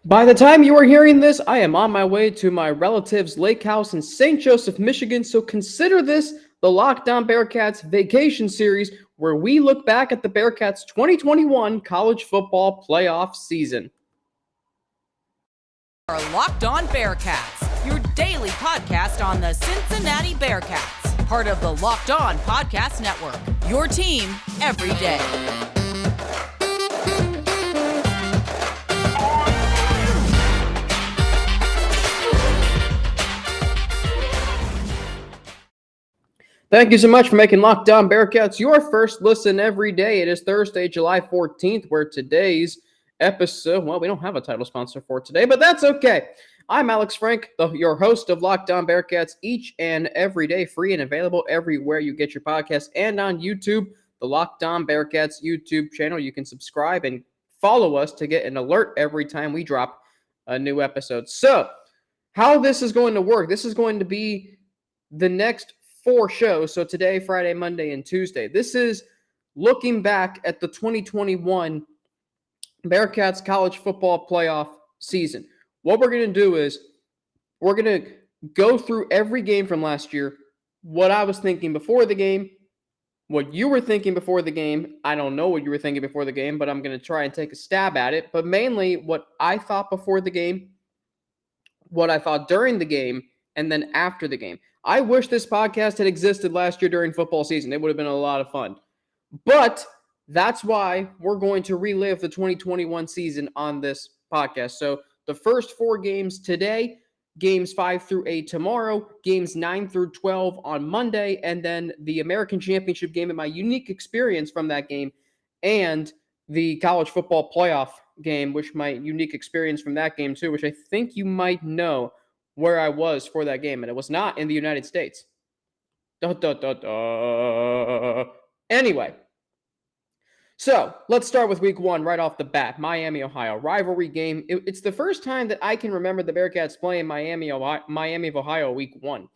By the time you are hearing this, I am on my way to my relative's lake house in St. Joseph, Michigan, so consider this the Locked On Bearcats vacation series where we look back at the Bearcats' 2021 college football playoff season. Our Locked On Bearcats, your daily podcast on the Cincinnati Bearcats, part of the Locked On Podcast Network, your team every day. Thank you so much for making Locked On Bearcats your first listen every day. It is Thursday, July 14th, where today's episode, well, we don't have a title sponsor for today, but that's okay. I'm Alex Frank, your host of Locked On Bearcats, each and every day, free and available everywhere you get your podcasts and on YouTube, the Locked On Bearcats YouTube channel. You can subscribe and follow us to get an alert every time we drop a new episode. So, how this is going to work, this is going to be the next 4 shows. So today, Friday, Monday, and Tuesday. This is looking back at the 2021 Bearcats college football playoff season. What we're going to do is we're going to go through every game from last year, what I was thinking before the game, what you were thinking before the game. I don't know what you were thinking before the game, but I'm going to try and take a stab at it. But mainly what I thought before the game, what I thought during the game, and then after the game. I wish this podcast had existed last year during football season. It would have been a lot of fun. But that's why we're going to relive the 2021 season on this podcast. So the first 4 games today, games 5 through 8 tomorrow, games 9 through 12 on Monday, and then the American Championship game and my unique experience from that game, and the college football playoff game, which my unique experience from that game too, which I think you might know where I was for that game, and it was not in the United States. Anyway, so let's start with week 1 right off the bat. Miami, Ohio, rivalry game. It's the first time that I can remember the Bearcats playing Miami of Ohio week 1.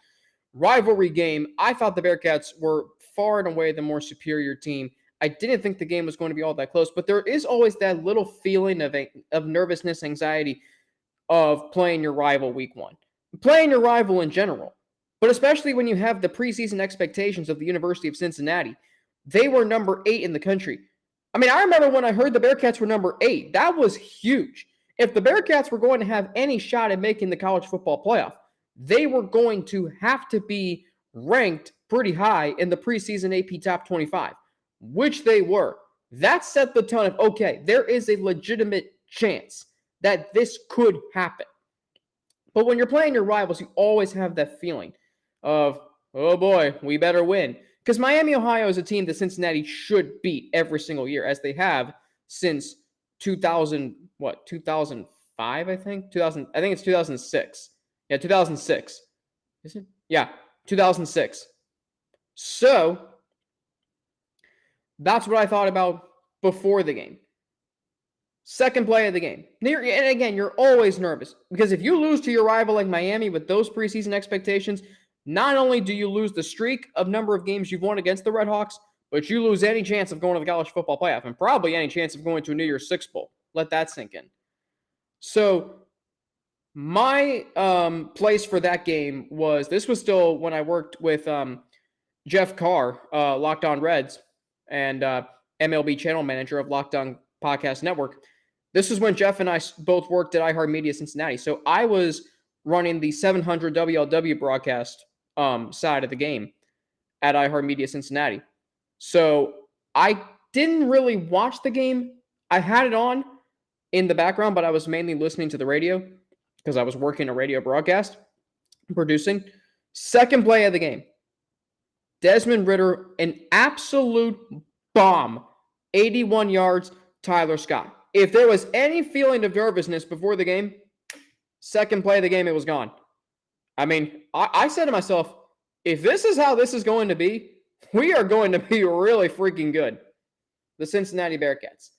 Rivalry game. I thought the Bearcats were far and away the more superior team. I didn't think the game was going to be all that close, but there is always that little feeling of nervousness, anxiety of playing your rival week 1. Playing your rival in general, but especially when you have the preseason expectations of the University of Cincinnati. They were number 8 in the country. I mean, I remember when I heard the Bearcats were number 8. That was huge. If the Bearcats were going to have any shot at making the college football playoff, they were going to have to be ranked pretty high in the preseason AP Top 25, which they were. That set the tone of, okay, there is a legitimate chance that this could happen. But when you're playing your rivals, you always have that feeling of, oh boy, we better win. Because Miami, Ohio is a team that Cincinnati should beat every single year, as they have since 2005, I think? I think it's 2006. Yeah, 2006. Is it? Yeah, 2006. So, that's what I thought about before the game. Second play of the game. And again, you're always nervous because if you lose to your rival like Miami with those preseason expectations, not only do you lose the streak of number of games you've won against the Red Hawks, but you lose any chance of going to the college football playoff and probably any chance of going to a New Year's Six Bowl. Let that sink in. So my place for that game this was still when I worked with Jeff Carr, Locked On Reds, and MLB channel manager of Locked On Podcast Network. This is when Jeff and I both worked at iHeartMedia Cincinnati. So I was running the 700 WLW broadcast side of the game at iHeartMedia Cincinnati. So I didn't really watch the game. I had it on in the background, but I was mainly listening to the radio because I was working a radio broadcast, producing. Second play of the game. Desmond Ridder, an absolute bomb. 81 yards, Tyler Scott. If there was any feeling of nervousness before the game, second play of the game, it was gone. I mean, I said to myself, if this is how this is going to be, we are going to be really freaking good. The Cincinnati Bearcats.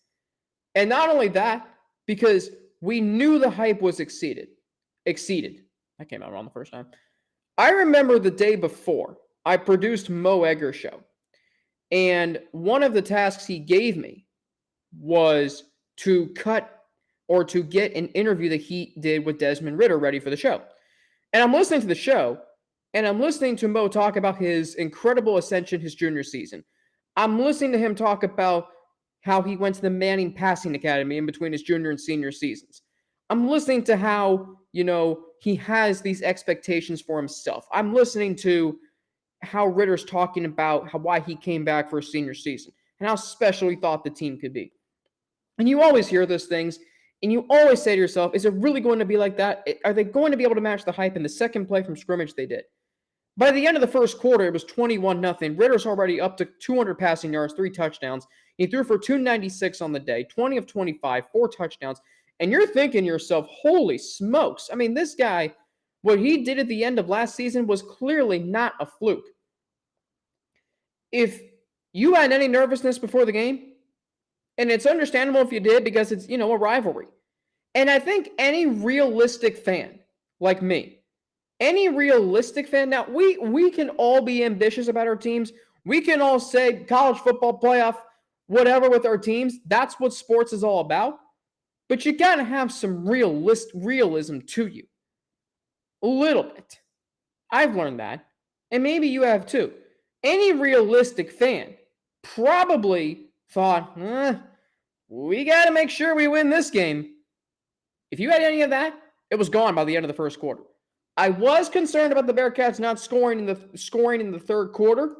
And not only that, because we knew the hype was exceeded. I came out wrong the first time. I remember the day before, I produced Mo Egger's show. And one of the tasks he gave me was to cut or to get an interview that he did with Desmond Ridder ready for the show. And I'm listening to the show, and I'm listening to Mo talk about his incredible ascension his junior season. I'm listening to him talk about how he went to the Manning Passing Academy in between his junior and senior seasons. I'm listening to how, he has these expectations for himself. I'm listening to how Ritter's talking about why he came back for his senior season and how special he thought the team could be. And you always hear those things, and you always say to yourself, is it really going to be like that? Are they going to be able to match the hype in the second play from scrimmage they did? By the end of the first quarter, it was 21-0. Ritter's already up to 200 passing yards, 3 touchdowns. He threw for 296 on the day, 20 of 25, 4 touchdowns. And you're thinking to yourself, holy smokes. I mean, this guy, what he did at the end of last season was clearly not a fluke. If you had any nervousness before the game, and it's understandable if you did because it's, a rivalry. And I think any realistic fan like me, any realistic fan, now we can all be ambitious about our teams. We can all say college football playoff, whatever with our teams. That's what sports is all about. But you got to have some realism to you. A little bit. I've learned that. And maybe you have too. Any realistic fan probably thought, we got to make sure we win this game. If you had any of that, it was gone by the end of the first quarter. I was concerned about the Bearcats not scoring in the third quarter.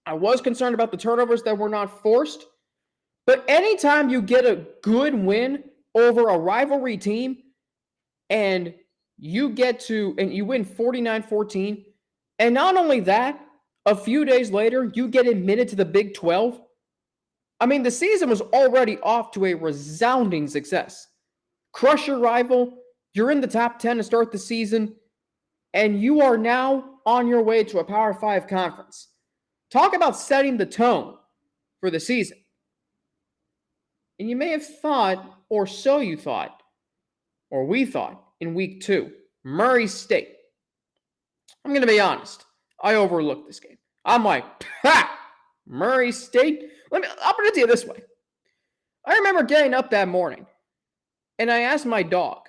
I was concerned about the turnovers that were not forced. But anytime you get a good win over a rivalry team and you win 49-14, and not only that, a few days later, you get admitted to the Big 12. I mean, the season was already off to a resounding success. Crush your rival, you're in the top 10 to start the season, and you are now on your way to a Power 5 conference. Talk about setting the tone for the season. And you may have thought, or so you thought, or we thought in week 2, Murray State. I'm going to be honest. I overlooked this game. I'm like, Murray State? I'm going to tell you this way. I remember getting up that morning, and I asked my dog.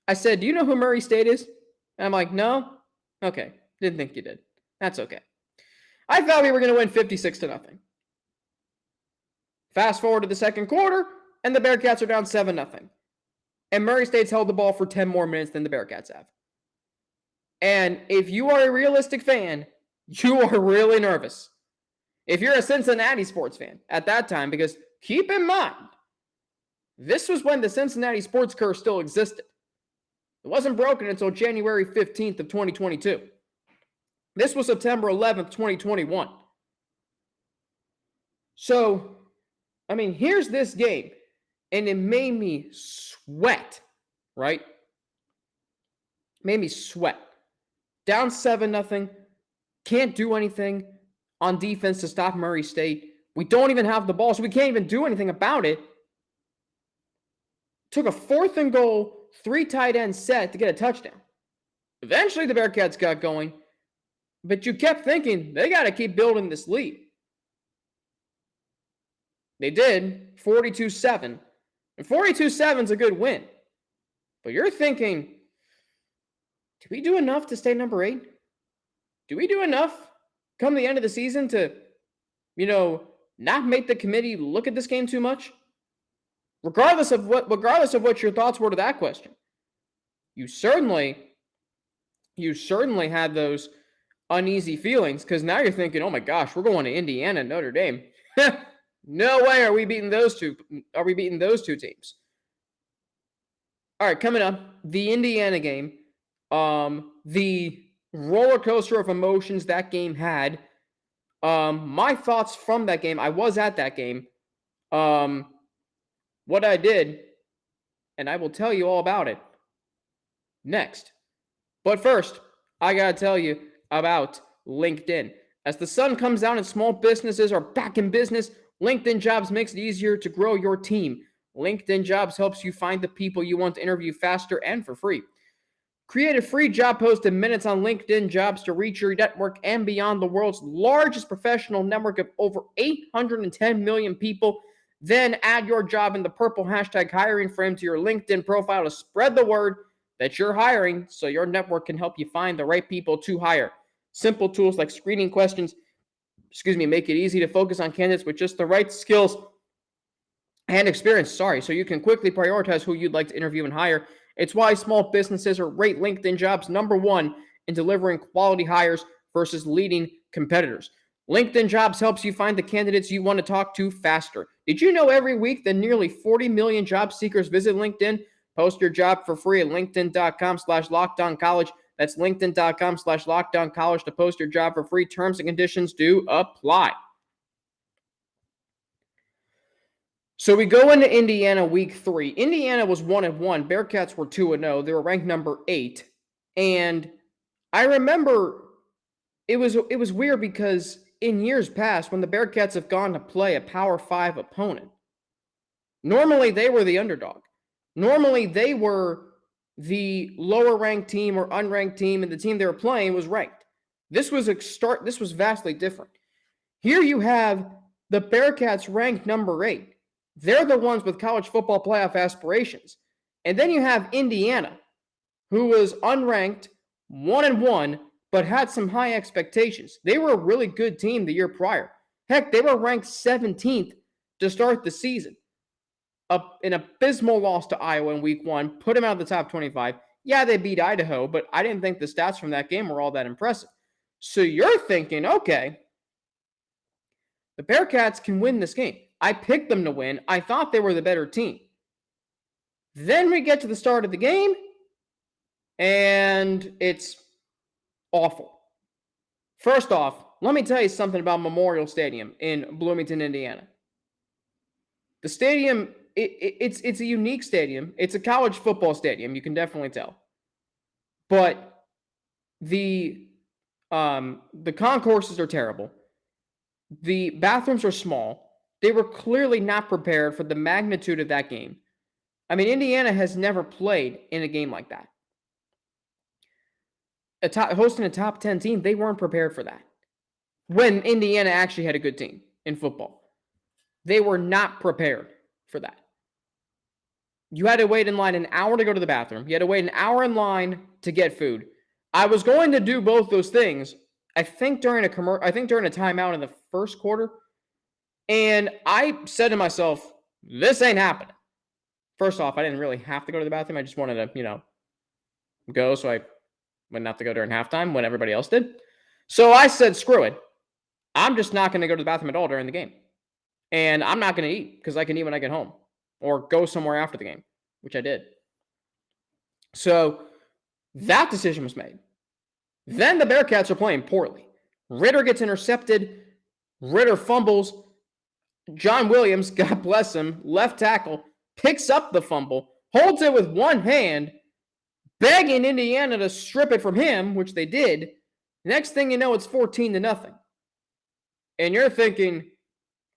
I said, do you know who Murray State is? And I'm like, no? Okay. Didn't think you did. That's okay. I thought we were going to win 56-0. Fast forward to the second quarter, and the Bearcats are down 7-0. And Murray State's held the ball for 10 more minutes than the Bearcats have. And if you are a realistic fan, you are really nervous. If you're a Cincinnati sports fan at that time, because keep in mind, this was when the Cincinnati sports curse still existed. It wasn't broken until January 15th of 2022. This was September 11th, 2021. So, I mean, here's this game, and it made me sweat, right? Made me sweat. Down 7-0, can't do anything on defense to stop Murray State. We don't even have the ball, so we can't even do anything about it. Took a 4th and goal, 3 tight end set to get a touchdown. Eventually, the Bearcats got going, but you kept thinking, they got to keep building this lead. They did, 42-7. And 42-7 is a good win. But you're thinking, do we do enough to stay number 8? Do we do enough come the end of the season to, not make the committee look at this game too much? Regardless of what your thoughts were to that question. You certainly had those uneasy feelings because now you're thinking, oh my gosh, we're going to Indiana and Notre Dame. No way are we beating those two. Are we beating those two teams? All right, coming up, the Indiana game. The roller coaster of emotions that game had. My thoughts from that game. I was at that game. What I did, and I will tell you all about it next. But first, I got to tell you about LinkedIn. As the sun comes down and small businesses are back in business, LinkedIn Jobs makes it easier to grow your team. LinkedIn Jobs helps you find the people you want to interview faster and for free. Create a free job post in minutes on LinkedIn Jobs to reach your network and beyond the world's largest professional network of over 810 million people. Then add your job in the purple hashtag hiring frame to your LinkedIn profile to spread the word that you're hiring so your network can help you find the right people to hire. Simple tools like screening questions, make it easy to focus on candidates with just the right skills and experience, so you can quickly prioritize who you'd like to interview and hire. It's why small businesses are rate LinkedIn Jobs #1 in delivering quality hires versus leading competitors. LinkedIn Jobs helps you find the candidates you want to talk to faster. Did you know every week that nearly 40 million job seekers visit LinkedIn? Post your job for free at linkedin.com/lockedoncollege. That's linkedin.com/lockedoncollege to post your job for free. Terms and conditions do apply. So we go into Indiana week 3. Indiana was 1-1. Bearcats were 2-0. They were ranked number 8. And I remember it was weird because in years past, when the Bearcats have gone to play a Power 5 opponent, normally they were the underdog. Normally they were the lower ranked team or unranked team, and the team they were playing was ranked. This was vastly different. Here you have the Bearcats ranked number 8. They're the ones with college football playoff aspirations. And then you have Indiana, who was unranked, 1-1, but had some high expectations. They were a really good team the year prior. Heck, they were ranked 17th to start the season. An abysmal loss to Iowa in week 1, put them out of the top 25. Yeah, they beat Idaho, but I didn't think the stats from that game were all that impressive. So you're thinking, okay, the Bearcats can win this game. I picked them to win. I thought they were the better team. Then we get to the start of the game, and it's awful. First off, let me tell you something about Memorial Stadium in Bloomington, Indiana. The stadium, it's a unique stadium. It's a college football stadium, you can definitely tell. But the concourses are terrible. The bathrooms are small. They were clearly not prepared for the magnitude of that game. I mean, Indiana has never played in a game like that. Hosting a top 10 team, they weren't prepared for that. When Indiana actually had a good team in football, they were not prepared for that. You had to wait in line an hour to go to the bathroom. You had to wait an hour in line to get food. I was going to do both those things, I think during a timeout in the first quarter. And I said to myself, this ain't happening. First off, I didn't really have to go to the bathroom. I just wanted to, go so I wouldn't have to go during halftime when everybody else did. So I said, screw it. I'm just not going to go to the bathroom at all during the game. And I'm not going to eat because I can eat when I get home or go somewhere after the game, which I did. So that decision was made. Then the Bearcats are playing poorly. Ritter gets intercepted. Ritter fumbles. John Williams, God bless him, left tackle, picks up the fumble, holds it with one hand, begging Indiana to strip it from him, which they did. Next thing you know, it's 14-0. And you're thinking,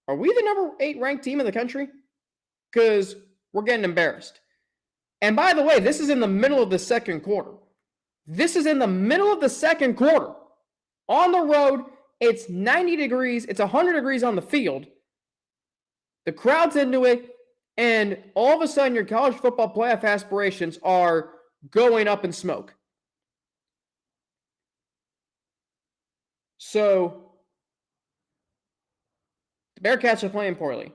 are we the number 8 ranked team in the country? Because we're getting embarrassed. And by the way, this is in the middle of the second quarter. On the road, it's 90 degrees. It's 100 degrees on the field. The crowd's into it. And all of a sudden, your college football playoff aspirations are going up in smoke. So, the Bearcats are playing poorly.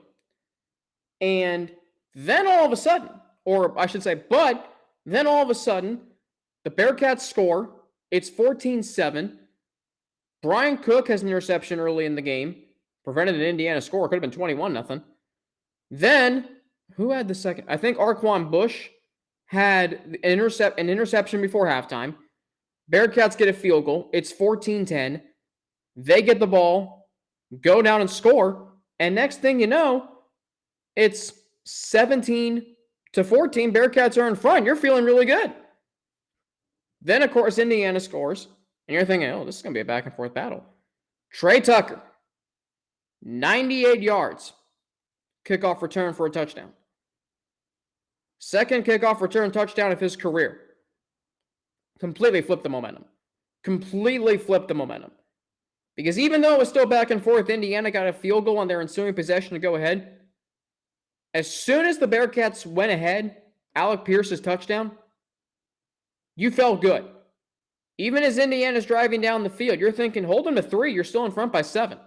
And then all of a sudden, then all of a sudden, the Bearcats score. It's 14-7. Brian Cook has an interception early in the game. Prevented an Indiana score. Could have been 21-0. Then, who had the second? I think Arquan Bush had an interception before halftime. Bearcats get a field goal. It's 14-10. They get the ball, go down and score. And next thing you know, it's 17-14. Bearcats are in front. You're feeling really good. Then, of course, Indiana scores. And you're thinking, oh, this is going to be a back and forth battle. Trey Tucker, 98 yards. Kickoff return for a touchdown. Second kickoff return touchdown of his career. Completely flipped the momentum. Because even though it was still back and forth, Indiana got a field goal on their ensuing possession to go ahead. As soon as the Bearcats went ahead, Alec Pierce's touchdown, you felt good. Even as Indiana's driving down the field, you're thinking, hold them to 3, you're still in front by 7.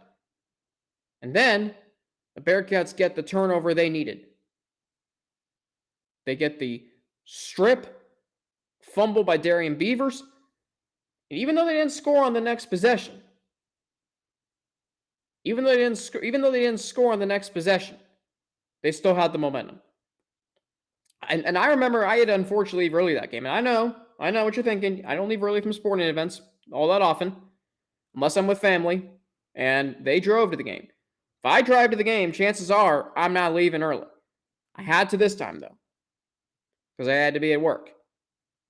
And then the Bearcats get the turnover they needed. They get the strip, fumble by Darian Beavers. And even though they didn't score on the next possession, they still had the momentum. And I remember I had to unfortunately leave early that game. And I know what you're thinking. I don't leave early from sporting events all that often, unless I'm with family, and they drove to the game. If I drive to the game, chances are I'm not leaving early. I had to this time, though, because I had to be at work.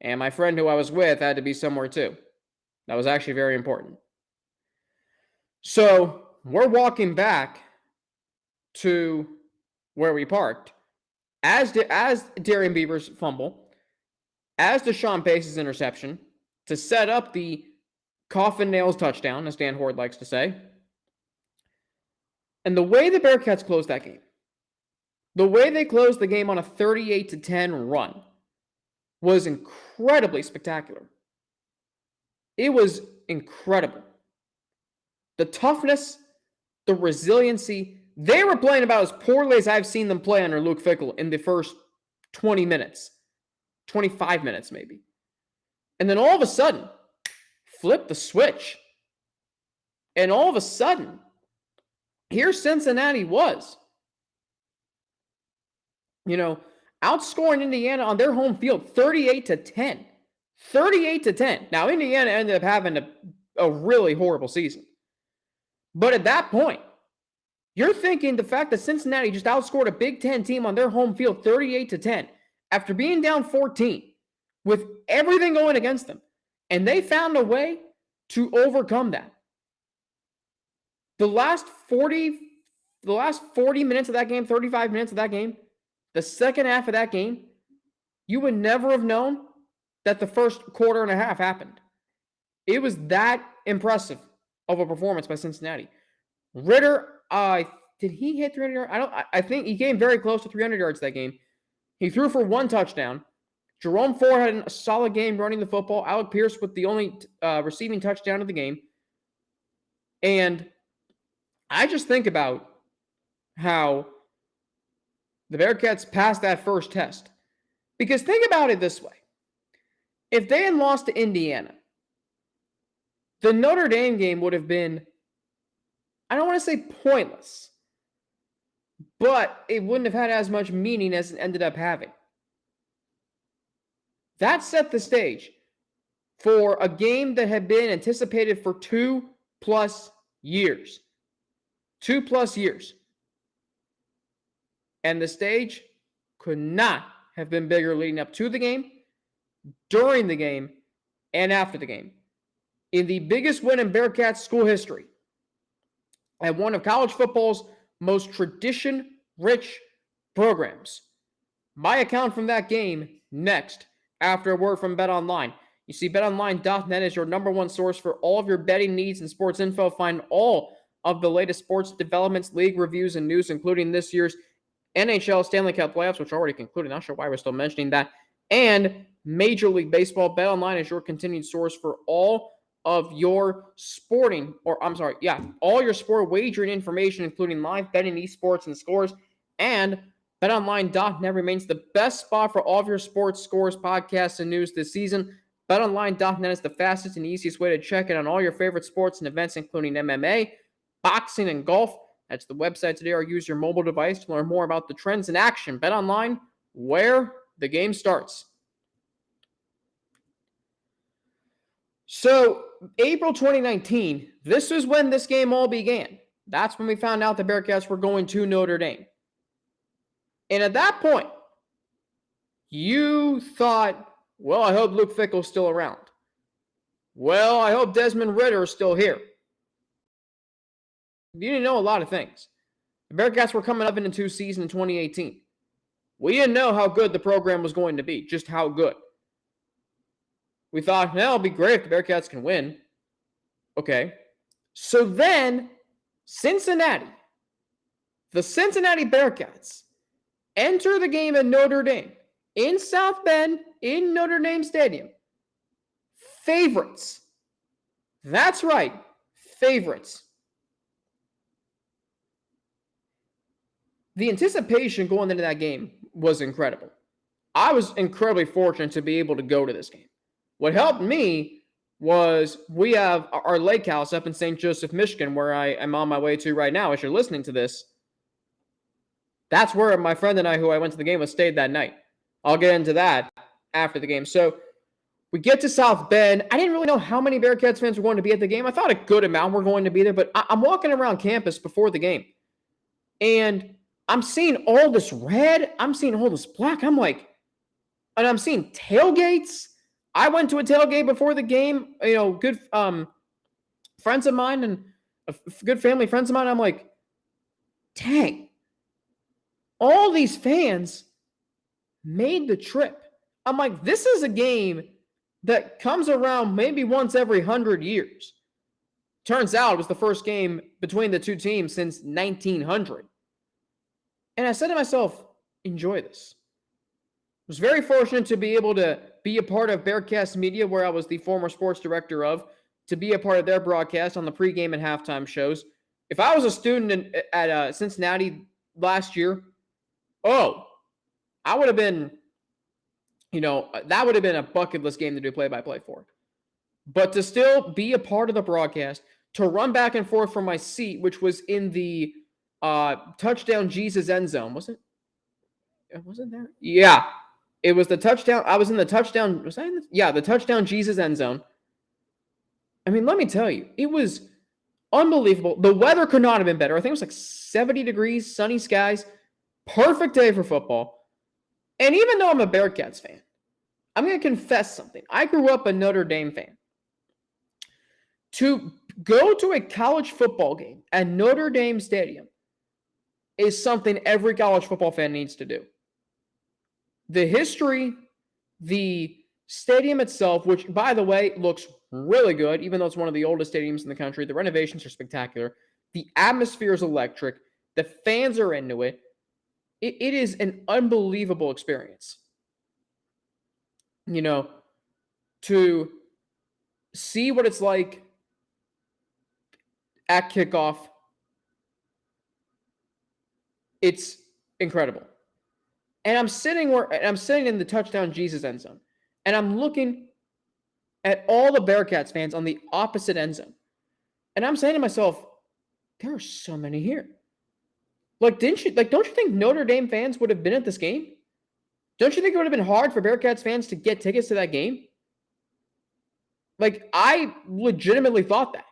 And my friend who I was with had to be somewhere, too. That was actually very important. So we're walking back to where we parked. As Darian Beavers' fumble, as Deshaun Pace's interception, to set up the coffin nails touchdown, as Dan Horde likes to say. And the way the Bearcats closed that game, the way they closed the game on a 38-10 run, was incredibly spectacular. It was incredible. The toughness, the resiliency, they were playing about as poorly as I've seen them play under Luke Fickell in the first 20 minutes, 25 minutes maybe. And then all of a sudden, flip the switch. And all of a sudden, here Cincinnati was, outscoring Indiana on their home field 38-10. 38-10. Now, Indiana ended up having a really horrible season. But at that point, you're thinking the fact that Cincinnati just outscored a Big Ten team on their home field 38-10 after being down 14 with everything going against them. And they found a way to overcome that. The last 40 minutes of that game, 35 minutes of that game, the second half of that game, you would never have known that the first quarter and a half happened. It was that impressive of a performance by Cincinnati. Ritter, did he hit 300 yards? I think he came very close to 300 yards that game. He threw for 1 touchdown. Jerome Ford had a solid game running the football. Alec Pierce with the only receiving touchdown of the game. And I just think about how the Bearcats passed that first test. Because think about it this way. If they had lost to Indiana, the Notre Dame game would have been, I don't want to say pointless, but it wouldn't have had as much meaning as it ended up having. That set the stage for a game that had been anticipated for 2+ years. 2+ years. And the stage could not have been bigger leading up to the game, during the game, and after the game. In the biggest win in Bearcats school history, at one of college football's most tradition-rich programs. My account from that game next, after a word from BetOnline. You see, betonline.net is your number one source for all of your betting needs and sports info. Find all of the latest sports developments, league reviews, and news, including this year's NHL Stanley Cup playoffs, which are already concluded. Not sure why we're still mentioning that. And Major League Baseball. BetOnline is your continued source for all of your all your sport wagering information, including live betting, esports, and scores. And betonline.net remains the best spot for all of your sports scores, podcasts, and news this season. betonline.net is the fastest and easiest way to check in on all your favorite sports and events, including MMA, boxing, and golf. That's the website today, or use your mobile device to learn more about the trends in action. BetOnline, where the game starts. So, April 2019, this is when this game all began. That's when we found out the Bearcats were going to Notre Dame. And at that point, you thought, well, I hope Luke Fickell's still around. Well, I hope Desmond Ritter is still here. You didn't know a lot of things. The Bearcats were coming up into season in 2018. We didn't know how good the program was going to be, just how good. We thought, it'll be great if the Bearcats can win. Okay. So then, the Cincinnati Bearcats, enter the game at Notre Dame, in South Bend, in Notre Dame Stadium. Favorites. That's right, favorites. The anticipation going into that game was incredible. I was incredibly fortunate to be able to go to this game. What helped me was we have our lake house up in St. Joseph, Michigan, where I am on my way to right now. As you're listening to this, that's where my friend and I, who I went to the game with, stayed that night. I'll get into that after the game. So we get to South Bend. I didn't really know how many Bearcats fans were going to be at the game. I thought a good amount were going to be there, but I'm walking around campus before the game, and I'm seeing all this red. I'm seeing all this black. And I'm seeing tailgates. I went to a tailgate before the game. Good friends of mine and good family friends of mine. I'm like, dang, all these fans made the trip. I'm like, this is a game that comes around maybe once every 100 years. Turns out it was the first game between the two teams since 1900. And I said to myself, enjoy this. I was very fortunate to be able to be a part of Bearcast Media, where I was the former sports director of, to be a part of their broadcast on the pregame and halftime shows. If I was a student at Cincinnati last year, I would have been, that would have been a bucket list game to do play-by-play for. But to still be a part of the broadcast, to run back and forth from my seat, which was in the touchdown Jesus end zone, was it? It wasn't there? Yeah. It was the touchdown. I was in the touchdown. Was I in the touchdown Jesus end zone. I mean, let me tell you, it was unbelievable. The weather could not have been better. I think it was like 70 degrees, sunny skies. Perfect day for football. And even though I'm a Bearcats fan, I'm going to confess something. I grew up a Notre Dame fan. To go to a college football game at Notre Dame Stadium is something every college football fan needs to do. The history, the stadium itself, which, by the way, looks really good, even though it's one of the oldest stadiums in the country. The renovations are spectacular. The atmosphere is electric. The fans are into it. It is an unbelievable experience. To see what it's like at kickoff, it's incredible. And I'm sitting in the touchdown Jesus end zone, and I'm looking at all the Bearcats fans on the opposite end zone. And I'm saying to myself, there are so many here. Don't you think Notre Dame fans would have been at this game? Don't you think it would have been hard for Bearcats fans to get tickets to that game? I legitimately thought that.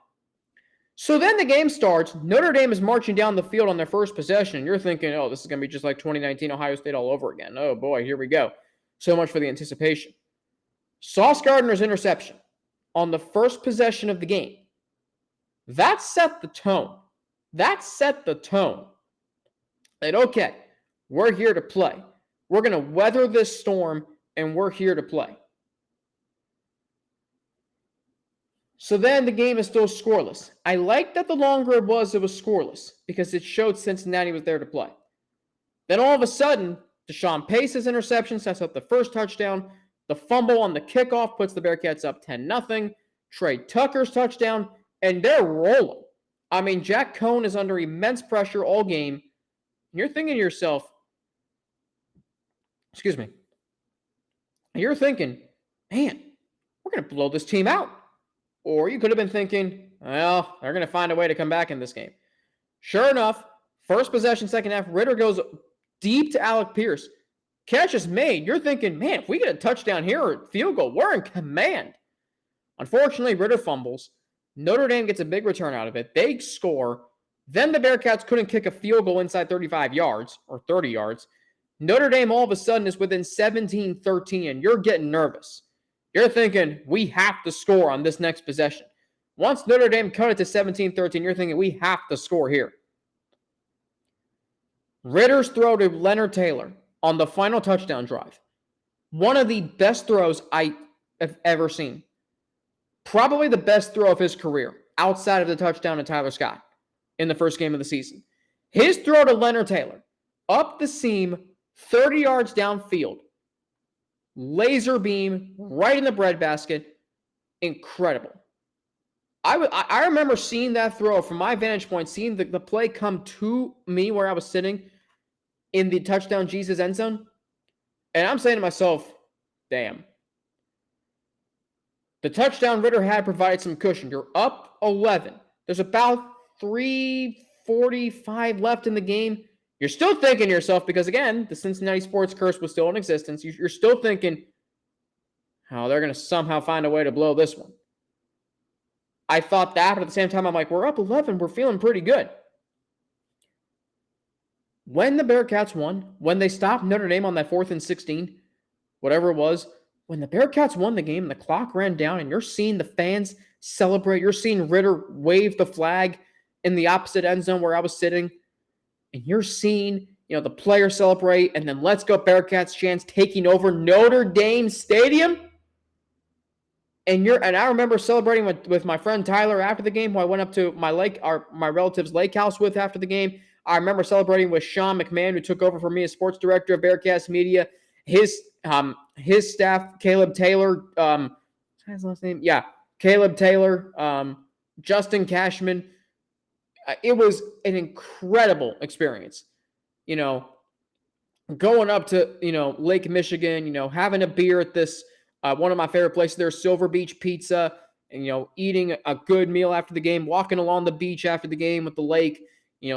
So then the game starts. Notre Dame is marching down the field on their first possession. And you're thinking, this is going to be just like 2019 Ohio State all over again. Oh, boy, here we go. So much for the anticipation. Sauce Gardner's interception on the first possession of the game. That set the tone. That okay, we're here to play. We're going to weather this storm, and we're here to play. So then the game is still scoreless. I like that the longer it was scoreless because it showed Cincinnati was there to play. Then all of a sudden, Deshaun Pace's interception sets up the first touchdown. The fumble on the kickoff puts the Bearcats up 10-0. Trey Tucker's touchdown, and they're rolling. I mean, Jack Cohn is under immense pressure all game. And you're thinking to yourself, you're thinking, man, we're going to blow this team out. Or you could have been thinking, well, they're going to find a way to come back in this game. Sure enough, first possession, second half, Ritter goes deep to Alec Pierce. Catch is made. You're thinking, man, if we get a touchdown here or field goal, we're in command. Unfortunately, Ritter fumbles. Notre Dame gets a big return out of it. They score. Then the Bearcats couldn't kick a field goal inside 35 yards or 30 yards. Notre Dame all of a sudden is within 17-13, and you're getting nervous. You're thinking, we have to score on this next possession. Once Notre Dame cut it to 17-13, you're thinking, we have to score here. Ritter's throw to Leonard Taylor on the final touchdown drive. One of the best throws I have ever seen. Probably the best throw of his career, outside of the touchdown to Tyler Scott in the first game of the season. His throw to Leonard Taylor, up the seam, 30 yards downfield. Laser beam right in the breadbasket. Incredible. I remember seeing that throw from my vantage point, seeing the play come to me where I was sitting in the touchdown Jesus end zone. And I'm saying to myself, damn. The touchdown Ritter had provided some cushion. You're up 11. There's about 3:45 left in the game. You're still thinking to yourself, because again, the Cincinnati sports curse was still in existence. You're still thinking, how they're going to somehow find a way to blow this one. I thought that, but at the same time, I'm like, we're up 11. We're feeling pretty good. When the Bearcats won, when they stopped Notre Dame on that 4th and 16, whatever it was, when the Bearcats won the game, the clock ran down, and you're seeing the fans celebrate. You're seeing Ritter wave the flag in the opposite end zone where I was sitting, and you're seeing, the players celebrate, and then "Let's Go Bearcats" chants taking over Notre Dame Stadium. And I remember celebrating with my friend Tyler after the game, who I went up to my relative's lake house with after the game. I remember celebrating with Sean McMahon, who took over for me as sports director of Bearcast Media. His staff, Caleb Taylor, what's his last name? Yeah, Caleb Taylor, Justin Cashman. It was an incredible experience. Going up to, Lake Michigan, having a beer at this, one of my favorite places there, Silver Beach Pizza, and, eating a good meal after the game, walking along the beach after the game with the lake,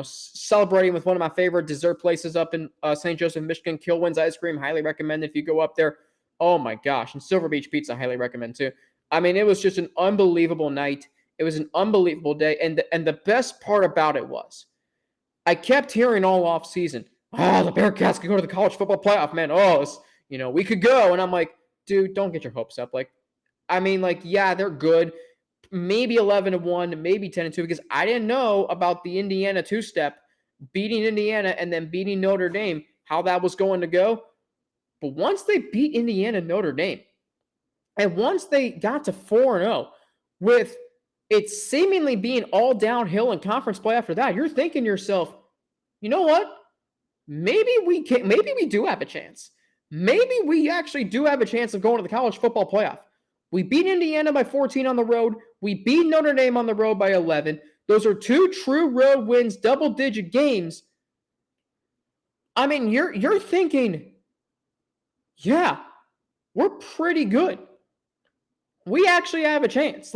celebrating with one of my favorite dessert places up in St. Joseph, Michigan, Kilwin's Ice Cream. Highly recommend if you go up there. Oh my gosh. And Silver Beach Pizza, highly recommend too. I mean, it was just an unbelievable night. It was an unbelievable day. And the best part about it was, I kept hearing all off season, the Bearcats could go to the college football playoff, man. We could go. And I'm like, dude, don't get your hopes up. Yeah, they're good. Maybe 11-1, maybe 10-2, because I didn't know about the Indiana two-step, beating Indiana and then beating Notre Dame, how that was going to go. But once they beat Indiana and Notre Dame, and once they got to 4-0, with it seemingly being all downhill in conference play after that, you're thinking to yourself, you know what? Maybe we do have a chance. Maybe we actually do have a chance of going to the college football playoff. We beat Indiana by 14 on the road. We beat Notre Dame on the road by 11. Those are 2 true road wins, double-digit games. I mean, you're thinking, yeah, we're pretty good. We actually have a chance.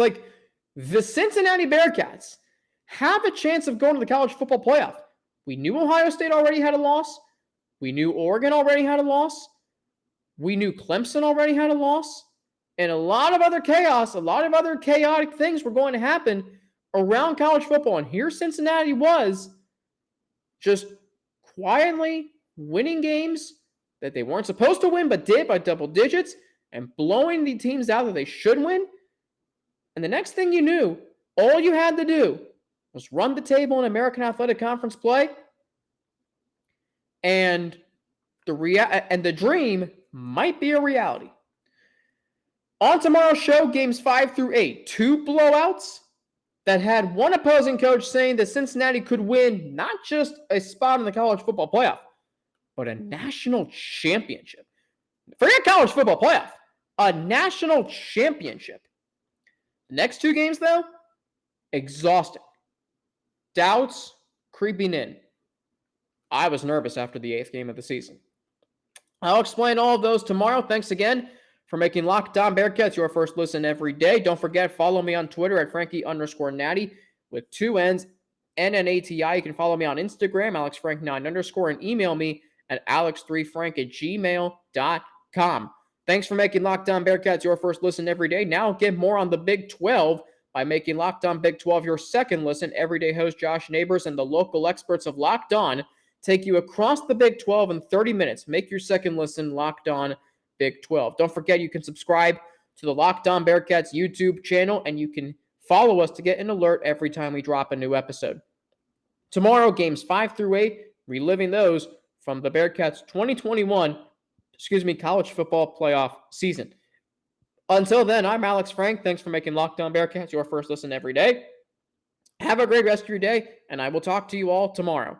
The Cincinnati Bearcats have a chance of going to the college football playoff. We knew Ohio State already had a loss. We knew Oregon already had a loss. We knew Clemson already had a loss. And a lot of other chaos, a lot of other chaotic things were going to happen around college football. And here Cincinnati was, just quietly winning games that they weren't supposed to win, but did by double digits, and blowing the teams out that they should win. And the next thing you knew, all you had to do was run the table in American Athletic Conference play, and the dream might be a reality. On tomorrow's show, games 5 through 8, 2 blowouts that had one opposing coach saying that Cincinnati could win not just a spot in the college football playoff, but a national championship. Forget college football playoff, a national championship. The next 2 games, though, exhausting. Doubts creeping in. I was nervous after the 8th game of the season. I'll explain all of those tomorrow. Thanks again for making Locked On Bearcats your first listen every day. Don't forget, follow me on Twitter at Frankie_Natty with 2 N's, NNATI. You can follow me on Instagram, AlexFrank9_, and email me at alex3frank@gmail.com. Thanks for making Locked On Bearcats your first listen every day. Now get more on the Big 12 by making Locked On Big 12 your second listen. Everyday host Josh Neighbors and the local experts of Locked On take you across the Big 12 in 30 minutes. Make your second listen Locked On Big 12. Don't forget, you can subscribe to the Locked On Bearcats YouTube channel, and you can follow us to get an alert every time we drop a new episode. Tomorrow, games 5 through 8, reliving those from the Bearcats 2021 college football playoff season. Until then, I'm Alex Frank. Thanks for making Locked On Bearcats your first listen every day. Have a great rest of your day, and I will talk to you all tomorrow.